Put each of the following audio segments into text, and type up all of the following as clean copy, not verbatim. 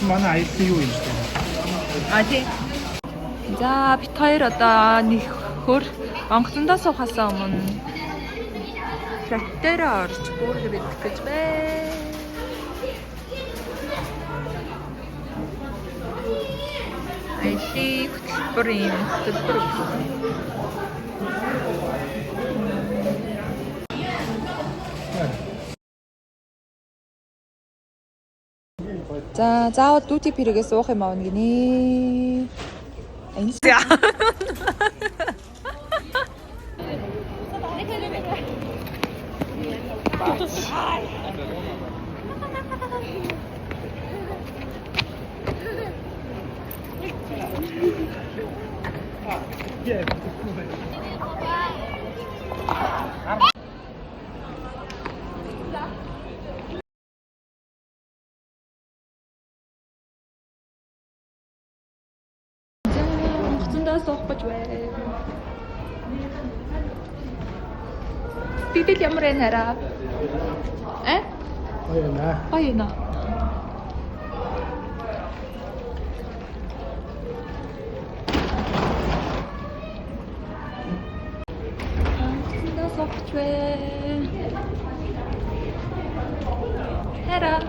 манай ICU юм шиг. А тий. За бит хоёр одоо нэг хөр онгоцондоо суухаас өмнө флот дээр орж бургер идэх гэж байна. Айти хөтөлбөр юм хөтөлбөр. За заавал дүүти пирэгээс уух юм аавна гинэ. Энэсээ. Суух гэж байна. Тэгтэл ямар энэ хараа? Баяна. Суух гэж байна. Хараа.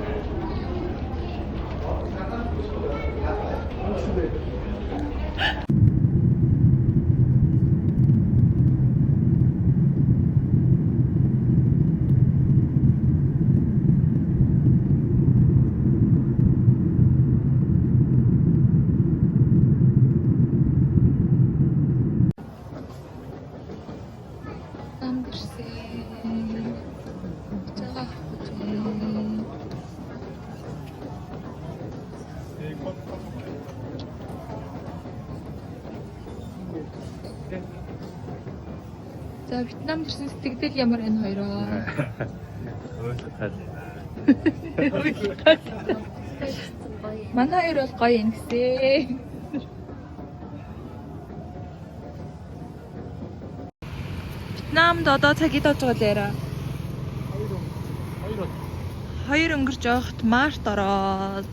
За Вьетнам төрсэн сэтгэл ямар энэ хоёроо. Манай хоёр бол гоё юм гэсэн. Вьетнамд одоо цагийг тоож байгаа лээрээ. Хоёр өнгөрч явахт март ороод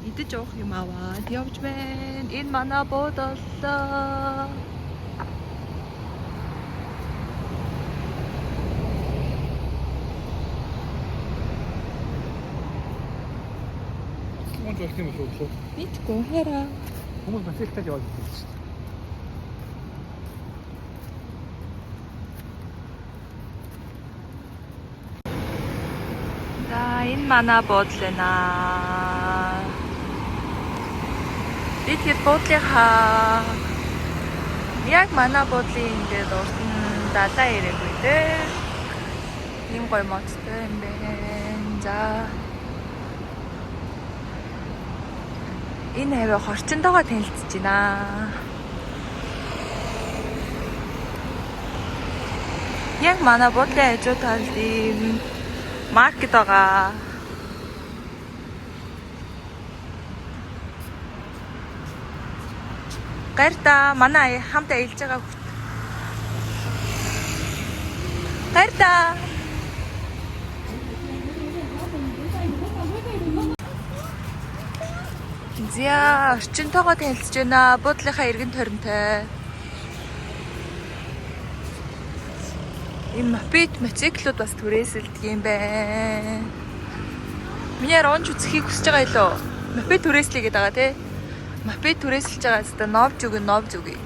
идэж явах юм аваад явж байна. Энэ манай буудаллаа. Болж юм шүү. Мэдгүй хараа. Хүмүүс масэлтаж яваад байна шүү. За энэ манай буудлын бид хэд буудлынхаа яг манай буудлын ингээд урд нь далаа ирээгүй дээ. Ийм гоё модтой юм байна. За энэ аваа хорчондоогоо танилцж байна. Яг манай буудлын хажуу талд ийм маркет байгаа. Гайрта манай хамт аялж байгаа хүүхд. Гайрта. Зя орчинтойгоо танилцж байна. Буудлынхаа эргэн тойронтой. Ийм мопед мотоциклууд бас түрээсэлдэг юм байна. Миний оронж үзхийг хүсэж байгаа илүү. Мопед түрээслэе гэдэг байгаа тий. Мопед түрээсэлж байгаа хэвээр новж үгүй новж үгүй.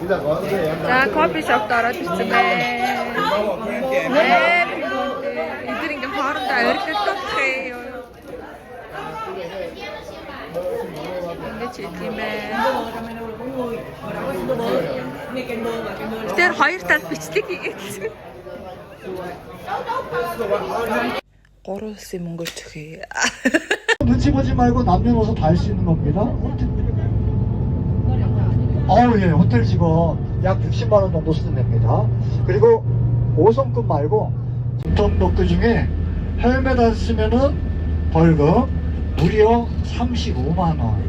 За кофе шопт ороод ирсэн байна. Эдгээр ингээм хоорондоо ойрлолцох юм. Ингэж юм байна. Тэр хоёр тал бичлэг хийгээсэн. 3 улсын мөнгөөр зөвхий. 눈치 보지 말고 남녀노소 다 할 수 있는 겁니다. 예, 호텔 직원 약 60만 원 정도 수준됩니다. 그리고 5성급 말고 전통독도 중에 헬멧 안 쓰면은 벌금 무려 35만 원.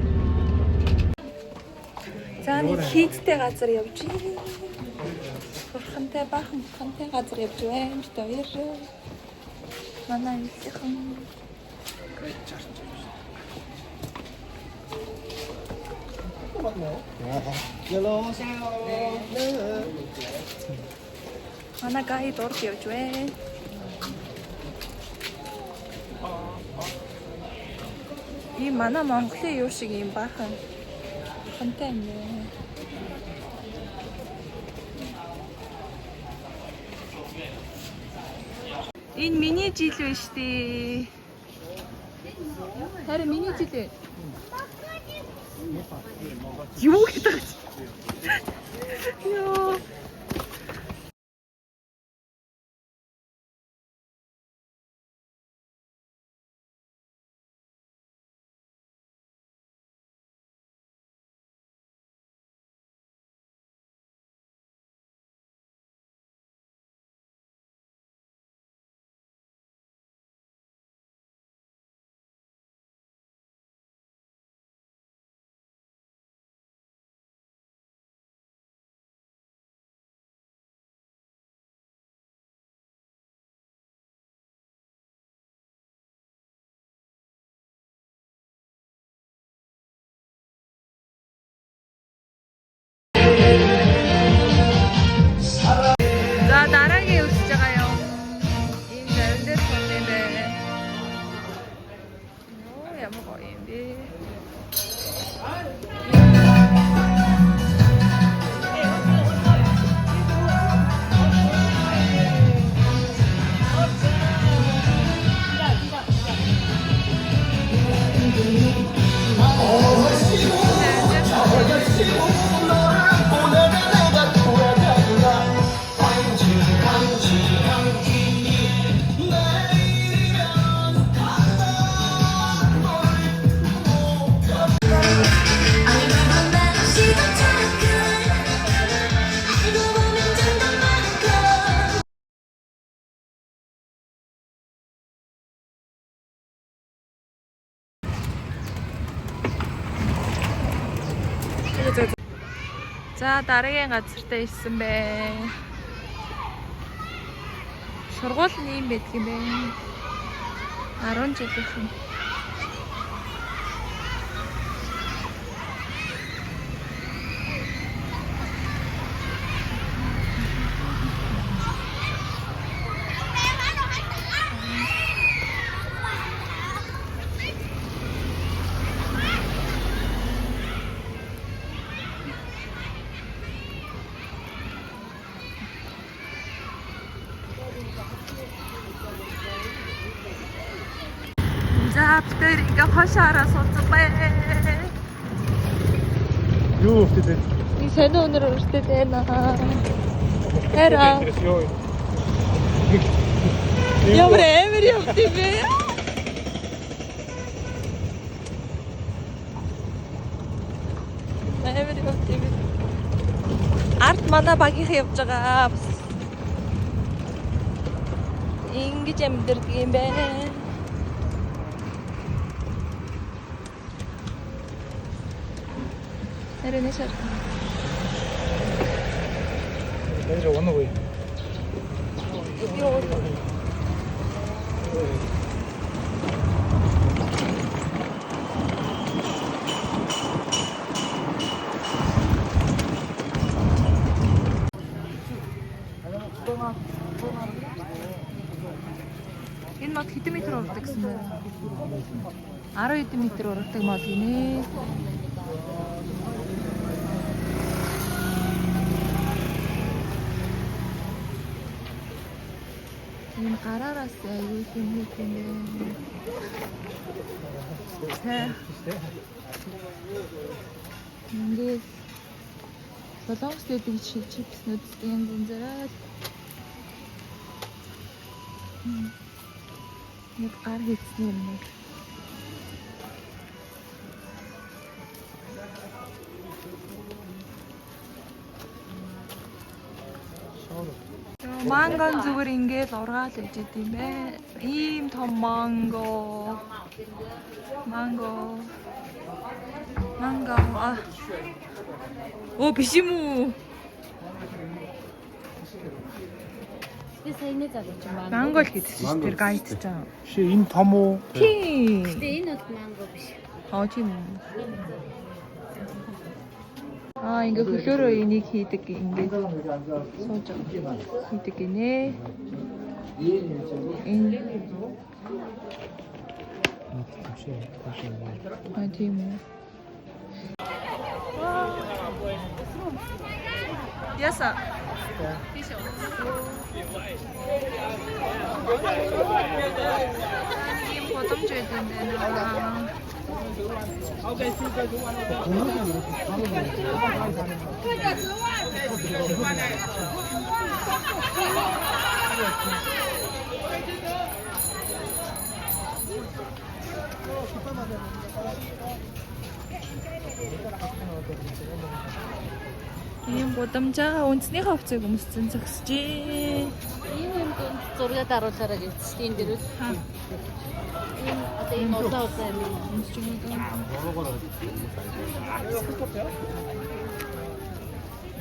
За нэг хийцтэй газар явж байна. Бурхантай баахан бурхантай газар явж байна. Бид хоёр. Манай ээжийнхэн. Манай гайд орж явж байна. 이 만화 Монголын юу шиг юм баахан хантай юм байна. Энэ миний жил биш үү? Харин миний жил ээ. Юу гэдэг вэ? Ёо. 자, 나랑의 우시자가요. 이 가운데 선배네. 야무거 임비. За дараагийн газартаа ирсэн бэ. Сургууль нь юм байдаг юм бэ. 10 жилийнхэн. За бид хоёр ингээ хошоороо суудсан бай. Юу гэдэг. 이 새는 오늘 올 때 되나? 해라. Ямар амар явт юм бэ? Амар явт юм. Арт манай багийнхан явж байгаа. Ингэж амьдэрдэг юм байна. Харин шар. 내가 원하는 거야. Энэ мод хэдэн метр урагдаг гэсэн бэ? 10 хэдэн метр урагдаг мод гинэ. Энэ гараараас аюул хэмнэх юм бэ. Ингээд Солонгос дэдэг чипс нүдтэй янз янзаараа нэг гар хийцэн юм байна. Мангон зүгээр ингээд ургаал иж идэм бэ. Ийм том манго. Оо биш юм уу? Би саяны залууч юм байна. Мангол гэдэг чинь тэр гайд ч аа. Ши энэ том уу? Тийм. Гэтэ энэ бол манго биш. Аа тийм үү. Ингээ хөлөөрөө энийг хийдэг ингээ сууж хийдэг гинэ. Энэ тийм үү. Яса. Ийм бодомж байдаг нэ. Ийм гудамжаа үндэсний хавцыг өмссөн зогсож. Энэ юм зураг даруулаараа гэсэн энэ дэр. Энэ одоо энэ удаа юм. Өмсч юм уу?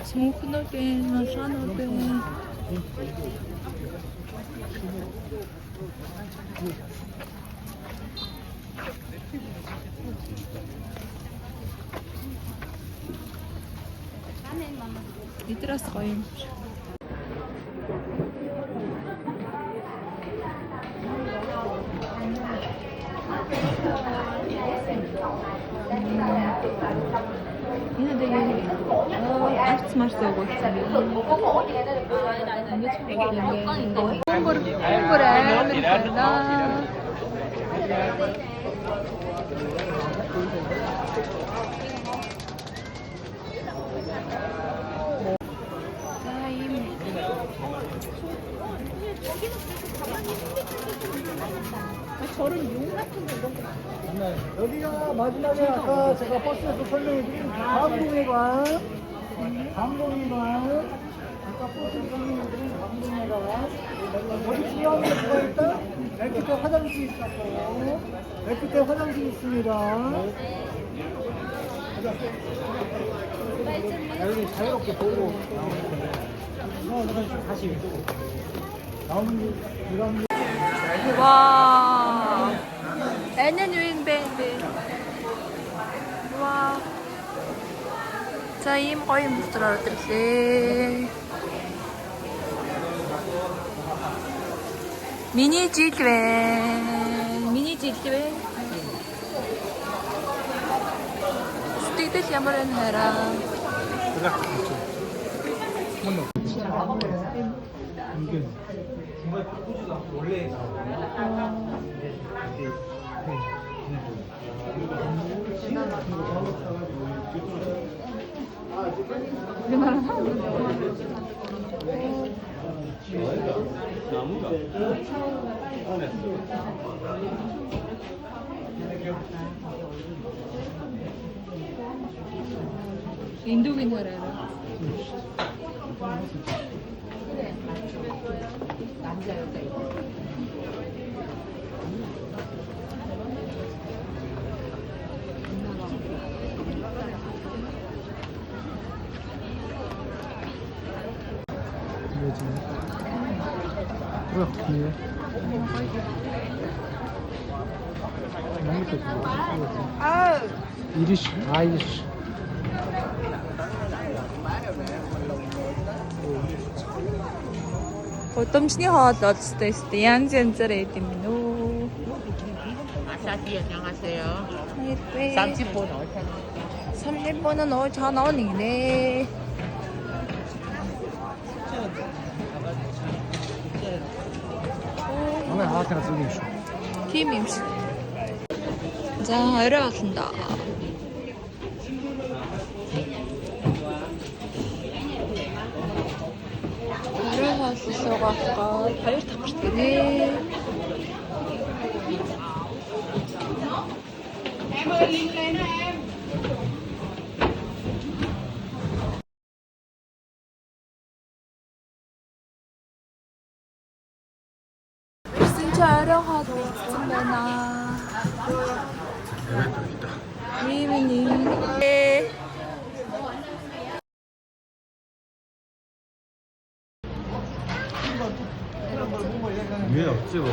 Смухнодын, машанодын. Идрас гоё юм. Энэ дэгээ арц марс өгсөн. Хөнгөр амар байна. 여기가 마지막에 아까 제가 버스에서 설명해드린 감동회관. 아까 버스에서 설명해드린 감동회관. 여기 중요한 게 뭐가 있다? 맨 끝에 화장실 있었고, 맨 끝에 화장실 있습니다. 여기 자유롭게 보고 나오는 건데, 다시 왼쪽으로 나오는 게 이런. Wow. Ayan yung baby. Wow. За ийм гоё юм дотор өдрлээ. Миний жил вэ. Сэтгэл ямар байна хараа. 인도긴 하라라. 이리시, 아이리시. Гудамжны хоол олстой өстэй янз янзаар эд юм нөө. 아싸티 안녕하세요. Хайртай. 30분 30분은 5,000원이네. 오늘 하와테가 쓰기 있어. Тийм юм шиг. За орой болно да. Орой хооллогоогоо 2 давхарт гинэ. орой хоол бэлдсэн байна. Ийм. 왜 없지 뭐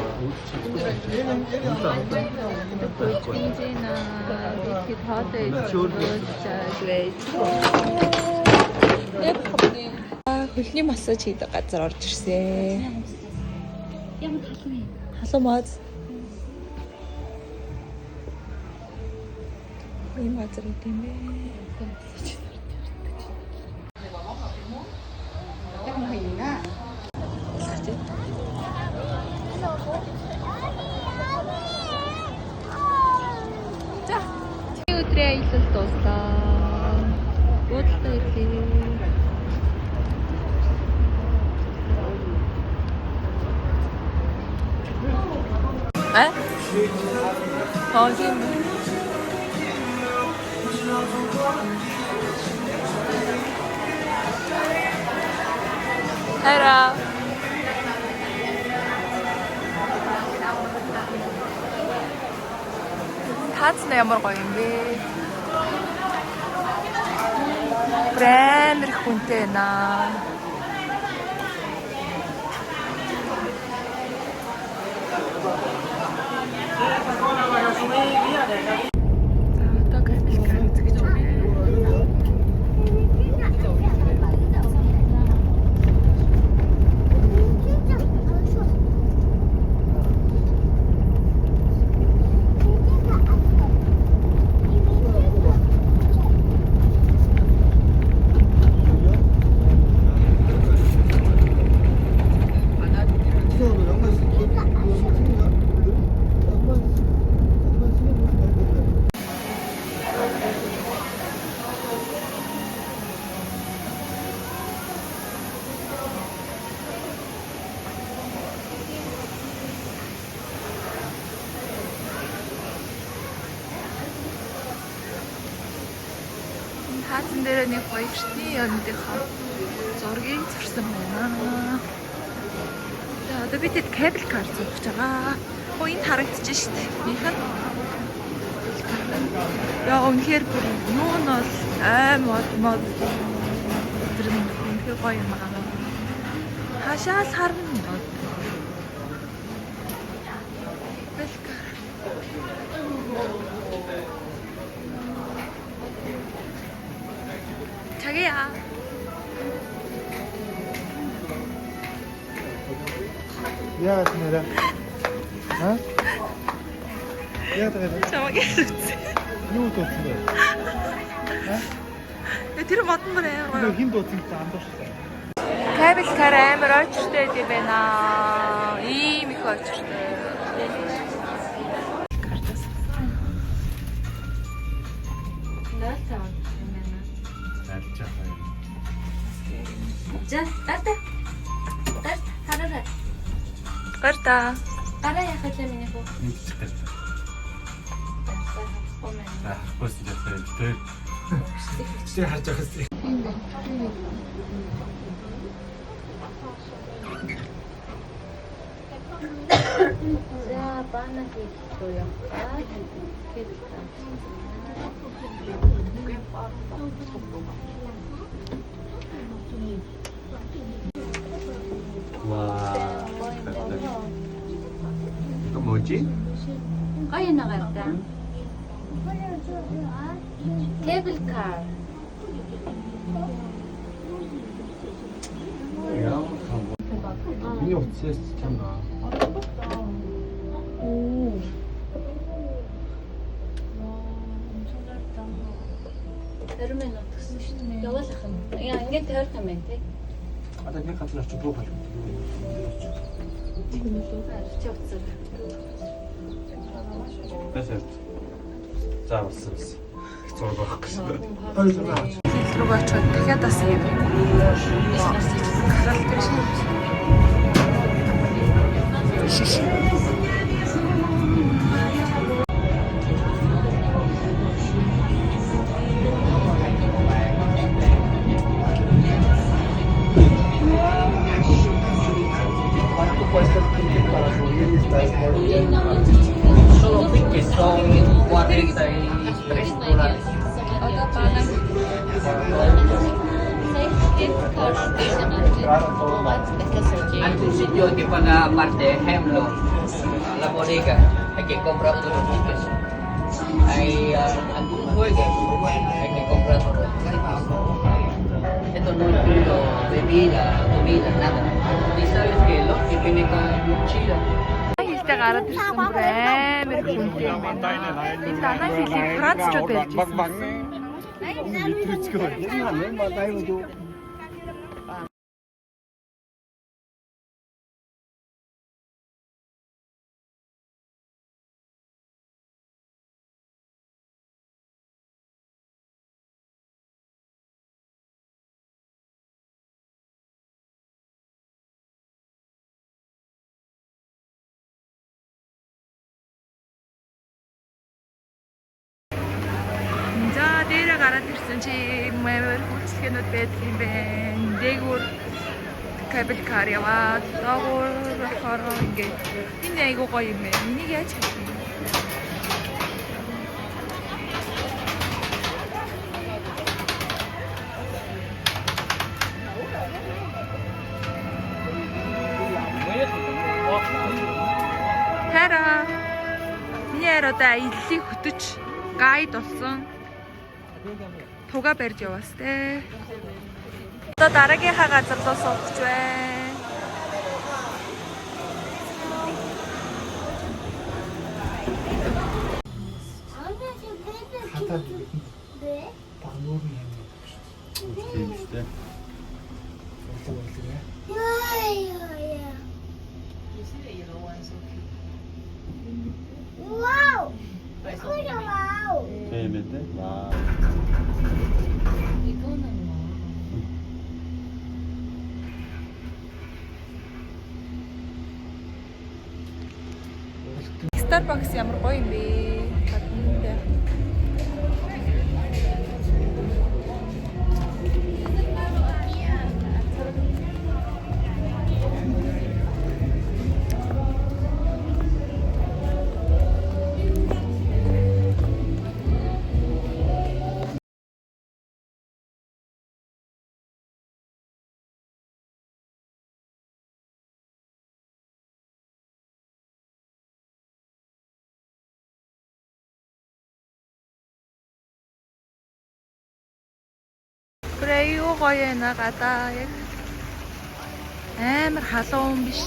хөлний массаж хийдэг газар орж ирсэн. Ямар халуун юм. Халуун мод. Ийм газар үт юм бэ? За, өдрийн аялал дуслаа. Буудалтай ирлээ. тийм. Хайра. Таацна ямар гоё юм бэ? Брэнд хүнтэй наа. Хаасан дээр нэг хоёрчны өнөдийнхөө зургийг зурсан байна. За одоо бид кабел кар зурж байгаа. Оо энд харагдаж шүү дээ. Минийх нь. Яа үнэхээр бүр юу нь бол мод тэр нь үнэхээр гоё юм байна. Хашаал харна мод. 자기야. 야, 그래라. 어? 야, 그래라. 저기였지. 이것도 없네. 내 뒤로 맞는 거래요. 근데 힘도 진짜 안 뒀어. Кабель кар амар очтой юм байна. Ийм их очтой. За, тата. Тараа. Гарта. Тараа яхад л миний хөө. 진짜 харж байгаа юм. За, баана хийхгүй юм ба. 와. 이거 뭐지? Гоё нагаадаа. Cable car. 이게 없지 참가. 오. 엄청 넓다. 여름에는 어떻게 яваалах юм. Яа, ингээд тавих юм байна те. 아나 그냥 같은 날 주고 가려. Чи уцаа. 그래서 за болсон. Зураг авах гэсэн. Рүү очоод дахиад бас юм. Шиш. Solo que son 43 dólares. Одоо баана. Cable car. Hay un sitio que paga aparte, ejemplo, la bodega, hay que comprar todos los tickets. Hay algún juego, hay que comprar todos los tickets. Esto no incluye bebida, comida, nada. Y sabes que los que vienen con mochila. Хэлтэй гараад ирсэн бүр амар их үнэтэй юм байна. Би танай хэлийг францчууд ярьж байсан. За дээрээ гараад ирсэн чи мээр хүчлэгнүүд байдаг юм байна. Дээгүүр кабел кар яваад доогуур болохоор ингээд энэ айгуу гоё юм байна. Энийг яаж хийх вэ? Хара нэр одоо аяллыг хөтөж гайд болсон. Туга барьж яваас те. Одоо дараагийнхаа газар руу суугч байна. Starbucks ямар гоё юм бэ? Гаднаа. Гэрээ юу гоё яана гадаа яг амар халуун биш.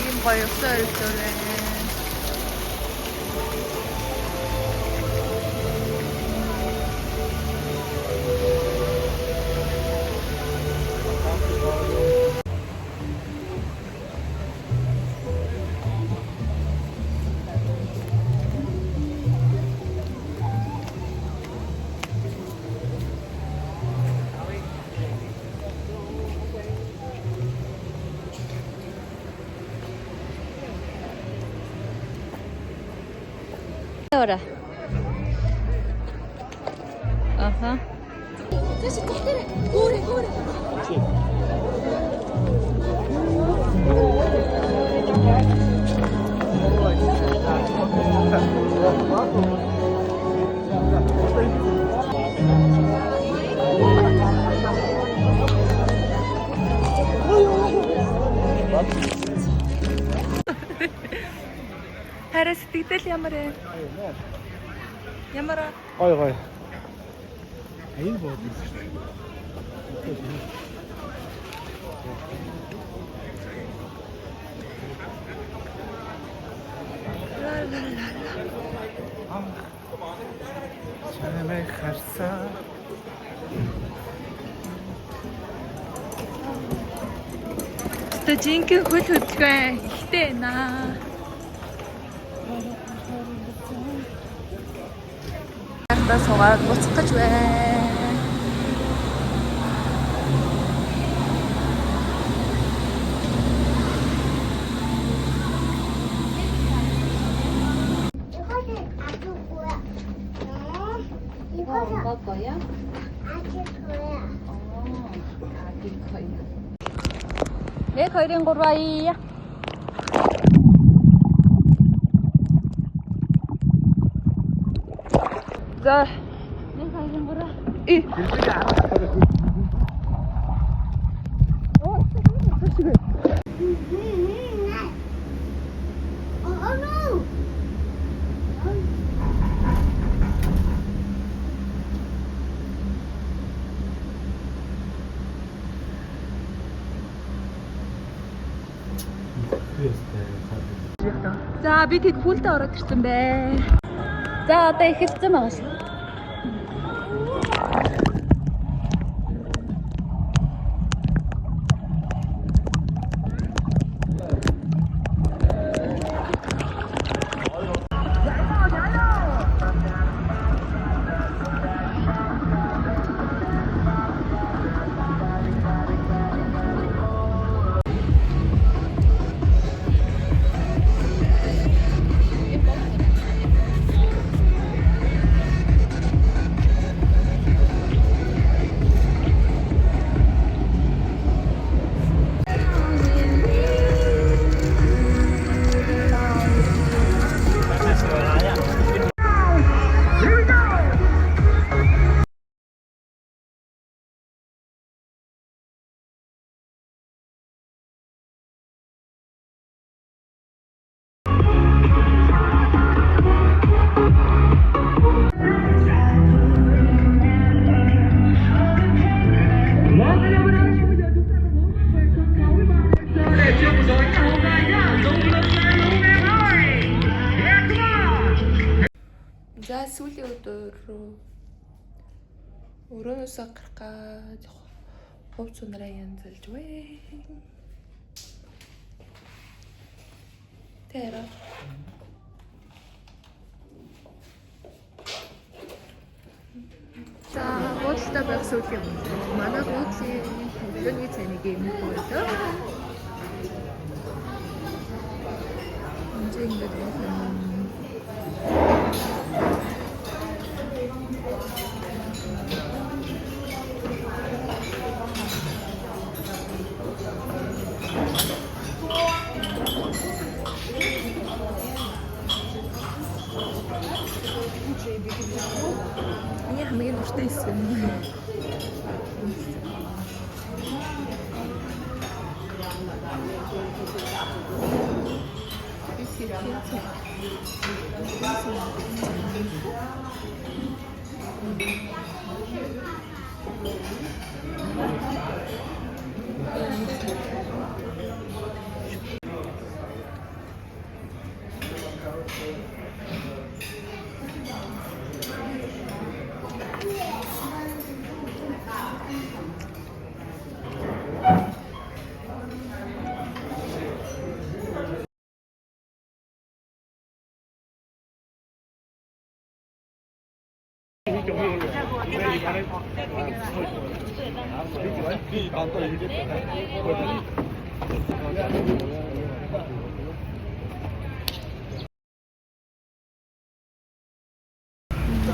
Ийм гоё өсөөр байна. Ora. Aha. Хараа сэтгэл ямар вэ? Ямар Гой гой. Аян бод. Чамайг харсаа. Жинхэнэ хөл хөдөлгөөн ихтэй наа. Ардаа суугаад буцах гэж байна. 거야? 내 거이린 거로 와이야. За. 이. За би тэг хүлдэ ороод ирсэн бэ. За одоо эхэлсэн байгаа шүү. За сүүлийн өдөр рүү өрөөнөөсөө гарах гэж хувц унараа янзалж вэ. Тэра. За гооцтой байх сүүлийн өдөр. Манай гооцын хөлөөний цанийг юм болоо. Энд ингэж байна. Ini хамгийн дуртай хэсэг юм.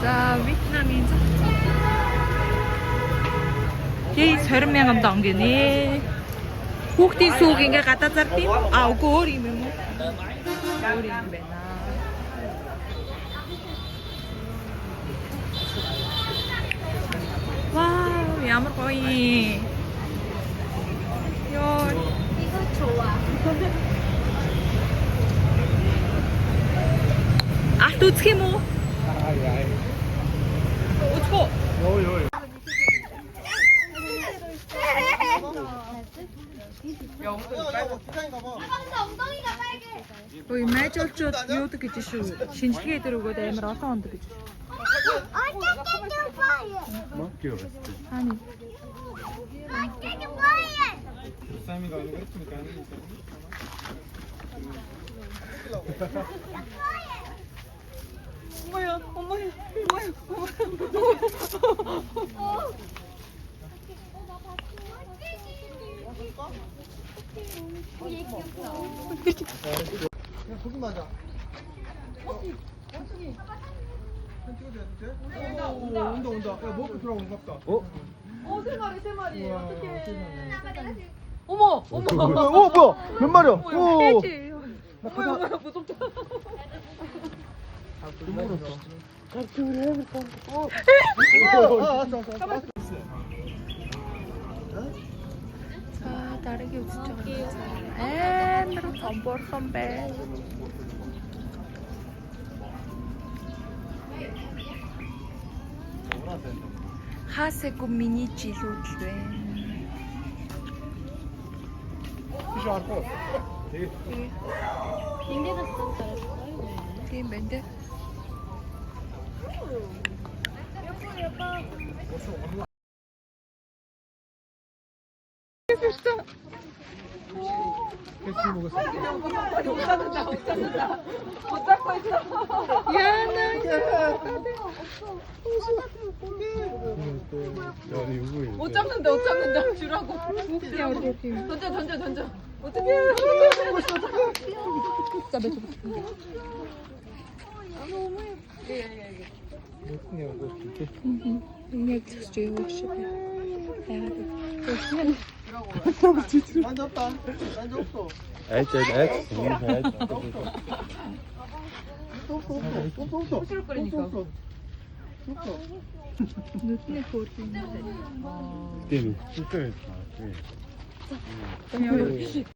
За Вьетнамын Яа 20,000 дон гинэ. Хүүхдийн сүүг ингээ гадаа зардیں۔ Үгүй өөр юм уу? Өөр юм байна. Вау, ямар гоё. Ёо. 이거 좋아. Алт үзэх юм уу? Үзэх үү? Ой, мэжүүлчүүд юудаг гэж шүү. Шинжилгээ дээр өгөөд амар олон ондог гэж. Хаана? 엄마야, 엄마야, 엄마야, 그냥 거기 맞아. 온다 온다. 야 먹고 들어오는 것 같다. 세 마리. 어떡해. 어머 뭐야? 몇 마리야? 오. 해지. 어머, 무섭다. 자, 다르게 웃으셔가지고 너무 덤벌선 배. Хаасайгүй миний жилүүд л байна. Биш арахгүй. Энд дээр бас Тийм байна дээ. Кэси 먹었어. 못 잡는데 못 잡는데 주라고. 던져. 어떡해. Яг зөвч юу шиг. Нүдний хөөрхөн. Тийм. Яа.